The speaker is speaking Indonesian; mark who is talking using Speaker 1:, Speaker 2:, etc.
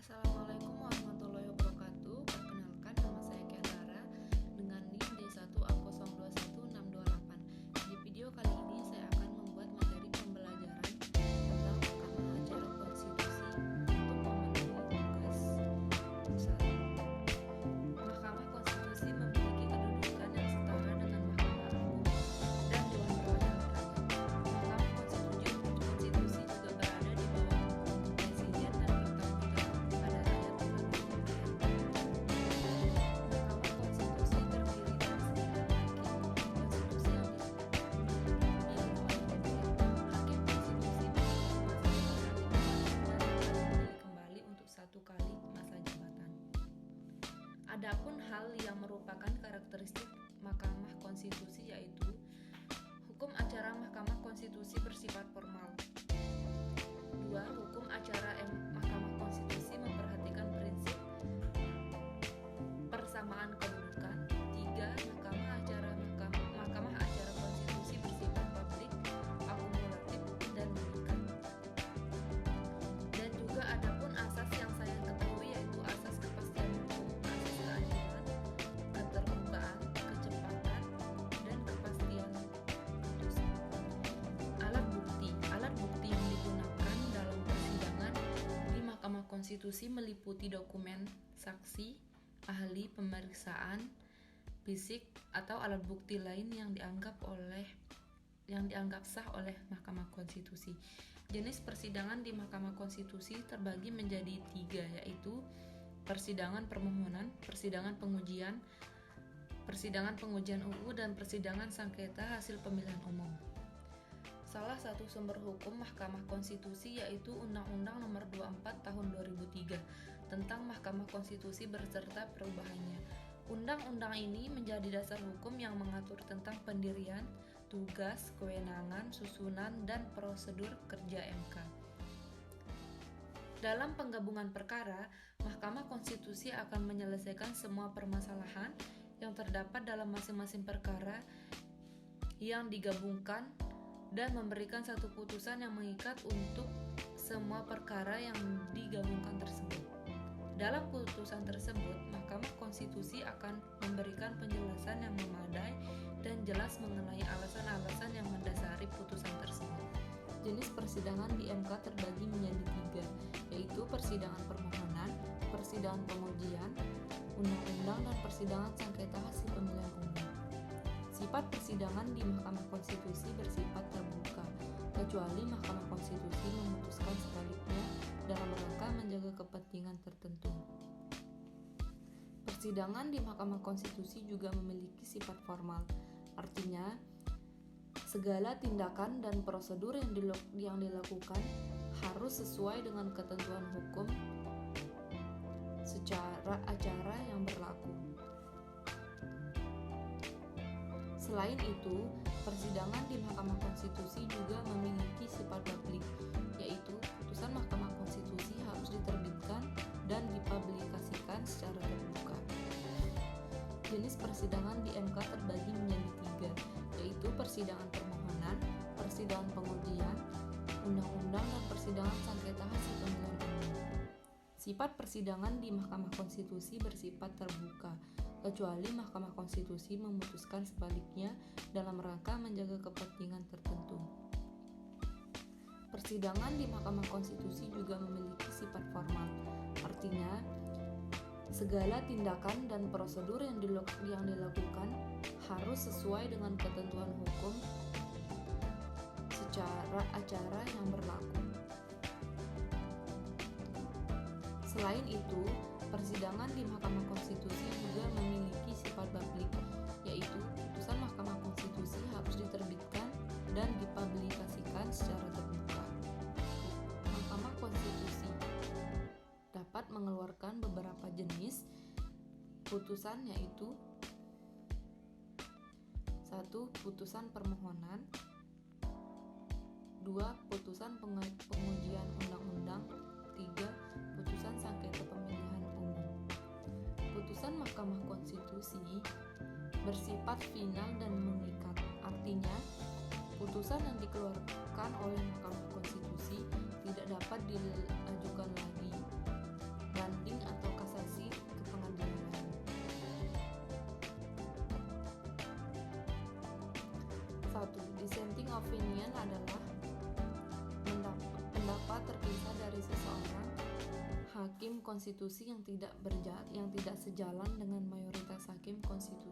Speaker 1: Assalamualaikum warahmatullahi wabarakatuh. Perkenalkan, nama saya Kiara dengan NIM D1A021628. Di video kali ini saya akan membuat materi pembelajaran tentang Mahkamah Acara Konstitusi untuk memenuhi tugas 1. Mahkamah Konstitusi memiliki kedudukan yang setara dengan Mahkamah Agung dan Dewan Perwakilan Rakyat. Mahkamah Konstitusi juga berada di bawah Presiden dan bertanggung jawab kepada rakyat melalui DPR. Mahkamah Konstitusi terdiri dari 9 hakim konstitusi yang dipilih oleh DPR. Hakim konstitusi memiliki masa jabatan 5 tahun dan dapat dipilih kembali untuk 1 kali masa jabatan. Adapun hal yang merupakan karakteristik Mahkamah Konstitusi yaitu hukum acara Mahkamah Konstitusi bersifat formal. 2. Hukum acara Mahkamah Konstitusi memperhatikan prinsip persamaan kedudukan. 3. Mahkamah Acara Konstitusi bersifat publik, akumulatif, dan mengikat. Dan juga adapun asas yang saya ketahui yaitu asas kepastian hukum, asas keadilan, keterbukaan, kecepatan, dan kepastian putusan. Alat bukti yang digunakan dalam persidangan di Mahkamah Konstitusi meliputi dokumen, saksi, ahli, pemeriksaan fisik, atau alat bukti lain yang dianggap sah oleh Mahkamah Konstitusi. Jenis persidangan di Mahkamah Konstitusi terbagi menjadi 3, yaitu persidangan permohonan, persidangan pengujian UU, dan persidangan sengketa hasil pemilihan umum. Salah satu sumber hukum Mahkamah Konstitusi yaitu Undang-Undang Nomor 24 Tahun 2003 tentang Mahkamah Konstitusi beserta perubahannya. Undang-undang ini menjadi dasar hukum yang mengatur tentang pendirian, tugas, kewenangan, susunan, dan prosedur kerja MK. Dalam penggabungan perkara, Mahkamah Konstitusi akan menyelesaikan semua permasalahan yang terdapat dalam masing-masing perkara yang digabungkan dan memberikan satu putusan yang mengikat untuk semua perkara yang digabungkan tersebut. Dalam putusan tersebut, Mahkamah Konstitusi akan memberikan penjelasan yang memadai dan jelas mengenai alasan-alasan yang mendasari putusan tersebut. Jenis persidangan di MK terbagi menjadi 3, yaitu persidangan permohonan, persidangan pengujian undang-undang, dan persidangan sengketa hasil pemilihan umum. Sifat persidangan di Mahkamah Konstitusi bersifat terbuka, kecuali Mahkamah Konstitusi memutuskan sebaliknya dalam rangka menjaga kepentingan tertentu. Persidangan di Mahkamah Konstitusi juga memiliki sifat formal, artinya segala tindakan dan prosedur yang dilakukan harus sesuai dengan ketentuan hukum secara acara yang berlaku. Selain itu, persidangan di Mahkamah Konstitusi juga memiliki sifat publik, yaitu putusan Mahkamah Konstitusi harus diterbitkan dan dipublikasikan secara terbuka. Jenis persidangan di MK terbagi menjadi 3, yaitu persidangan permohonan, persidangan pengujian undang-undang, dan persidangan sengketa hasil pemilihan umum. Sifat persidangan di Mahkamah Konstitusi bersifat terbuka, kecuali Mahkamah Konstitusi memutuskan sebaliknya dalam rangka menjaga kepentingan tertentu. Persidangan di Mahkamah Konstitusi juga memiliki sifat formal, artinya segala tindakan dan prosedur yang dilakukan harus sesuai dengan ketentuan hukum secara acara yang berlaku. Selain itu, persidangan di Mahkamah Konstitusi juga memiliki sifat publik, yaitu putusan Mahkamah Konstitusi harus diterbitkan dan dipublikasikan secara terbuka. Mahkamah Konstitusi dapat mengeluarkan beberapa jenis putusan, yaitu 1. Putusan permohonan, 2. Putusan pengujian undang-undang, 3. Putusan sengketa pemilihan umum. Putusan Mahkamah Konstitusi bersifat final dan mengikat, artinya putusan yang dikeluarkan oleh Mahkamah Konstitusi tidak dapat diajukan lagi opinion adalah pendapat terpisah dari seseorang hakim konstitusi yang tidak sejalan dengan mayoritas hakim konstitusi.